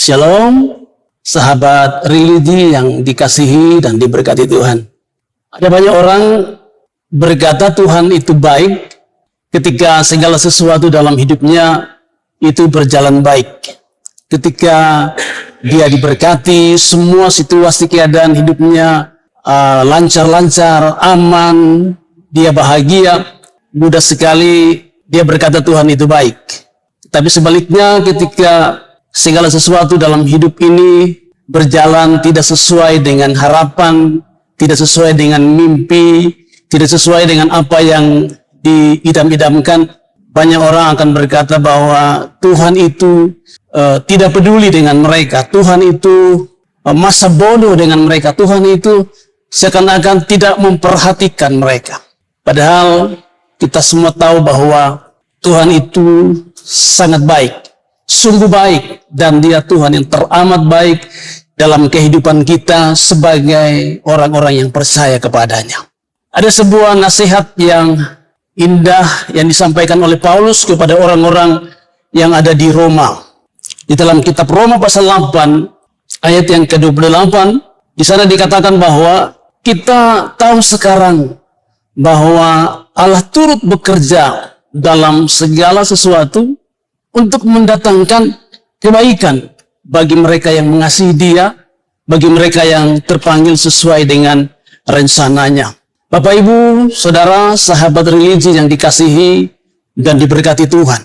Shalom, sahabat religi yang dikasihi dan diberkati Tuhan. Ada banyak orang berkata Tuhan itu baik ketika segala sesuatu dalam hidupnya itu berjalan baik. Ketika dia diberkati, semua situasi keadaan hidupnya lancar-lancar, aman, dia bahagia, mudah sekali dia berkata Tuhan itu baik. Tapi sebaliknya ketika segala sesuatu dalam hidup ini berjalan tidak sesuai dengan harapan, tidak sesuai dengan mimpi, tidak sesuai dengan apa yang diidam-idamkan, banyak orang akan berkata bahwa Tuhan itu tidak peduli dengan mereka, Tuhan itu masa bodoh dengan mereka, Tuhan itu seakan-akan tidak memperhatikan mereka. Padahal kita semua tahu bahwa Tuhan itu sangat baik, sungguh baik, dan dia Tuhan yang teramat baik dalam kehidupan kita sebagai orang-orang yang percaya kepadanya. Ada sebuah nasihat yang indah yang disampaikan oleh Paulus kepada orang-orang yang ada di Roma. Di dalam kitab Roma pasal 8 ayat yang ke-28, di sana dikatakan bahwa kita tahu sekarang bahwa Allah turut bekerja dalam segala sesuatu untuk mendatangkan kebaikan bagi mereka yang mengasihi Dia, bagi mereka yang terpanggil sesuai dengan rencananya. Bapak, Ibu, Saudara, sahabat religi yang dikasihi dan diberkati Tuhan.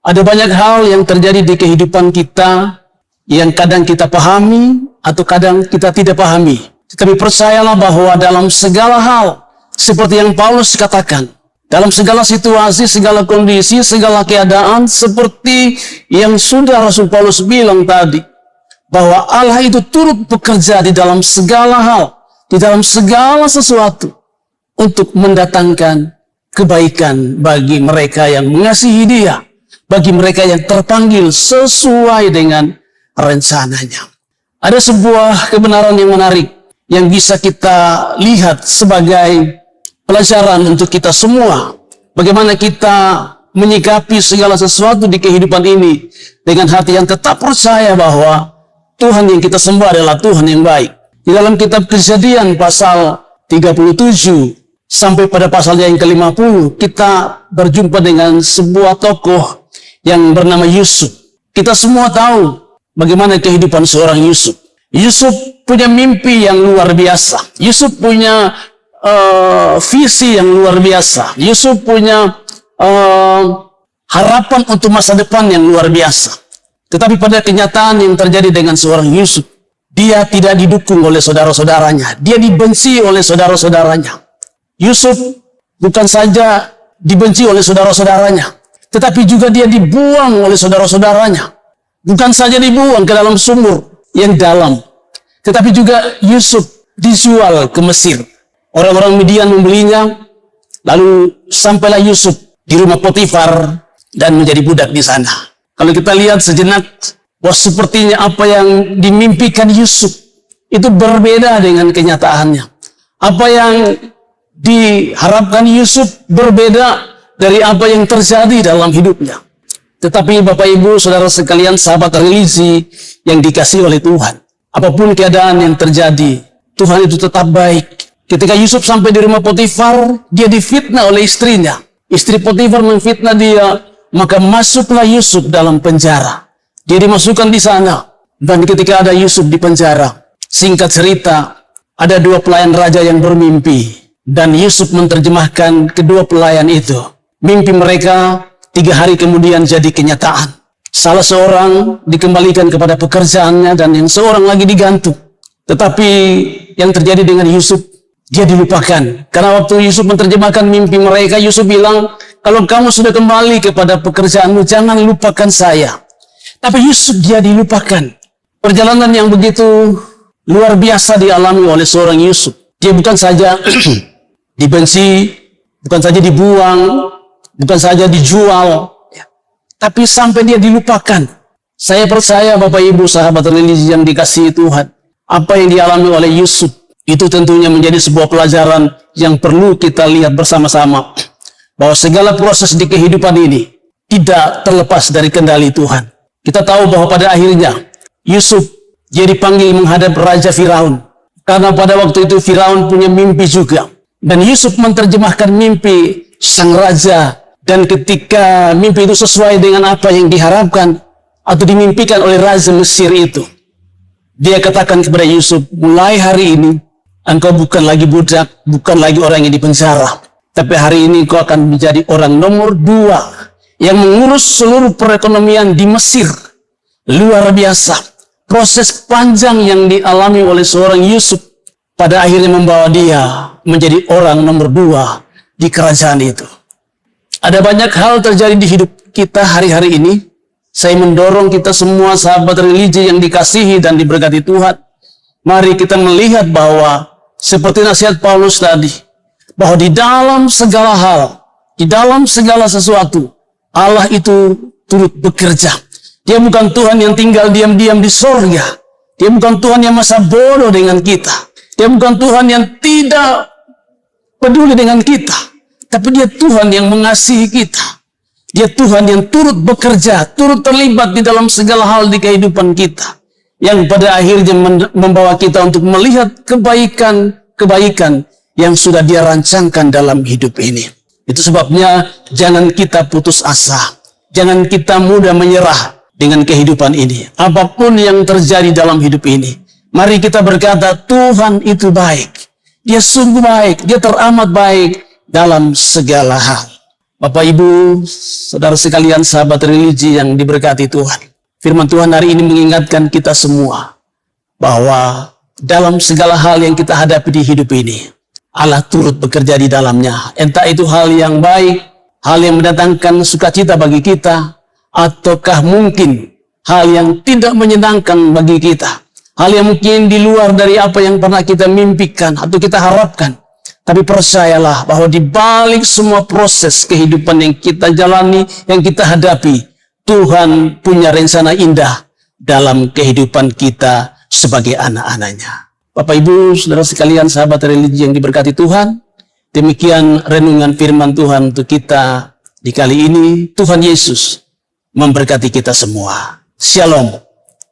Ada banyak hal yang terjadi di kehidupan kita yang kadang kita pahami atau kadang kita tidak pahami. Tetapi percayalah bahwa dalam segala hal, seperti yang Paulus katakan, dalam segala situasi, segala kondisi, segala keadaan, seperti yang sudah Rasul Paulus bilang tadi, bahwa Allah itu turut bekerja di dalam segala hal, di dalam segala sesuatu, untuk mendatangkan kebaikan bagi mereka yang mengasihi Dia, bagi mereka yang terpanggil sesuai dengan rencananya. Ada sebuah kebenaran yang menarik yang bisa kita lihat sebagai pelajaran untuk kita semua. Bagaimana kita menyikapi segala sesuatu di kehidupan ini dengan hati yang tetap percaya bahwa Tuhan yang kita sembah adalah Tuhan yang baik. Di dalam kitab Kejadian pasal 37 sampai pada pasalnya yang ke-50, kita berjumpa dengan sebuah tokoh yang bernama Yusuf. Kita semua tahu bagaimana kehidupan seorang Yusuf. Yusuf punya mimpi yang luar biasa. Yusuf punya visi yang luar biasa. Yusuf punya harapan untuk masa depan yang luar biasa. Tetapi pada kenyataan yang terjadi dengan seorang Yusuf, dia tidak didukung oleh saudara-saudaranya. Dia dibenci oleh saudara-saudaranya. Yusuf bukan saja dibenci oleh saudara-saudaranya, tetapi juga dia dibuang oleh saudara-saudaranya. Bukan saja dibuang ke dalam sumur yang dalam, tetapi juga Yusuf dijual ke Mesir. Orang-orang Midian membelinya, lalu sampailah Yusuf di rumah Potifar dan menjadi budak di sana. Kalau kita lihat sejenak, bahwa sepertinya apa yang dimimpikan Yusuf itu berbeda dengan kenyataannya. Apa yang diharapkan Yusuf berbeda dari apa yang terjadi dalam hidupnya. Tetapi Bapak, Ibu, Saudara sekalian, sahabat religi yang dikasihi oleh Tuhan, apapun keadaan yang terjadi, Tuhan itu tetap baik. Ketika Yusuf sampai di rumah Potifar, dia difitnah oleh istrinya. Istri Potifar memfitnah dia, maka masuklah Yusuf dalam penjara. Dia dimasukkan di sana. Dan ketika ada Yusuf di penjara, singkat cerita, ada dua pelayan raja yang bermimpi. Dan Yusuf menerjemahkan kedua pelayan itu. Mimpi mereka 3 hari kemudian jadi kenyataan. Salah seorang dikembalikan kepada pekerjaannya dan yang seorang lagi digantung. Tetapi yang terjadi dengan Yusuf, dia dilupakan. Karena waktu Yusuf menerjemahkan mimpi mereka, Yusuf bilang, kalau kamu sudah kembali kepada pekerjaanmu, jangan lupakan saya. Tapi Yusuf dia dilupakan. Perjalanan yang begitu luar biasa dialami oleh seorang Yusuf. Dia bukan saja dibenci, bukan saja dibuang, bukan saja dijual, tapi sampai dia dilupakan. Saya percaya Bapak, Ibu, sahabat religi yang dikasihi Tuhan, apa yang dialami oleh Yusuf, itu tentunya menjadi sebuah pelajaran yang perlu kita lihat bersama-sama. Bahwa segala proses di kehidupan ini tidak terlepas dari kendali Tuhan. Kita tahu bahwa pada akhirnya Yusuf, dia dipanggil menghadap Raja Firaun. Karena pada waktu itu Firaun punya mimpi juga. Dan Yusuf menerjemahkan mimpi sang raja. Dan ketika mimpi itu sesuai dengan apa yang diharapkan atau dimimpikan oleh Raja Mesir itu, dia katakan kepada Yusuf, mulai hari ini, engkau bukan lagi budak, bukan lagi orang yang dipenjara. Tapi hari ini engkau akan menjadi orang nomor 2 yang mengurus seluruh perekonomian di Mesir. Luar biasa. Proses panjang yang dialami oleh seorang Yusuf pada akhirnya membawa dia menjadi orang nomor 2 di kerajaan itu. Ada banyak hal terjadi di hidup kita hari-hari ini. Saya mendorong kita semua sahabat religi yang dikasihi dan diberkati Tuhan. Mari kita melihat bahwa seperti nasihat Paulus tadi, bahwa di dalam segala hal, di dalam segala sesuatu, Allah itu turut bekerja. Dia bukan Tuhan yang tinggal diam-diam di sorga. Dia bukan Tuhan yang masa bodoh dengan kita. Dia bukan Tuhan yang tidak peduli dengan kita. Tapi dia Tuhan yang mengasihi kita. Dia Tuhan yang turut bekerja, turut terlibat di dalam segala hal di kehidupan kita. Yang pada akhirnya membawa kita untuk melihat kebaikan-kebaikan yang sudah dia rancangkan dalam hidup ini. Itu sebabnya jangan kita putus asa. Jangan kita mudah menyerah dengan kehidupan ini. Apapun yang terjadi dalam hidup ini, mari kita berkata, Tuhan itu baik. Dia sungguh baik. Dia teramat baik dalam segala hal. Bapak, Ibu, saudara sekalian, sahabat religi yang diberkati Tuhan. Firman Tuhan hari ini mengingatkan kita semua bahwa dalam segala hal yang kita hadapi di hidup ini, Allah turut bekerja di dalamnya. Entah itu hal yang baik, hal yang mendatangkan sukacita bagi kita, ataukah mungkin hal yang tidak menyenangkan bagi kita. Hal yang mungkin di luar dari apa yang pernah kita mimpikan atau kita harapkan. Tapi percayalah bahwa di balik semua proses kehidupan yang kita jalani, yang kita hadapi, Tuhan punya rencana indah dalam kehidupan kita sebagai anak-anaknya. Bapak, Ibu, saudara sekalian, sahabat religi yang diberkati Tuhan, demikian renungan firman Tuhan untuk kita di kali ini. Tuhan Yesus memberkati kita semua. Shalom.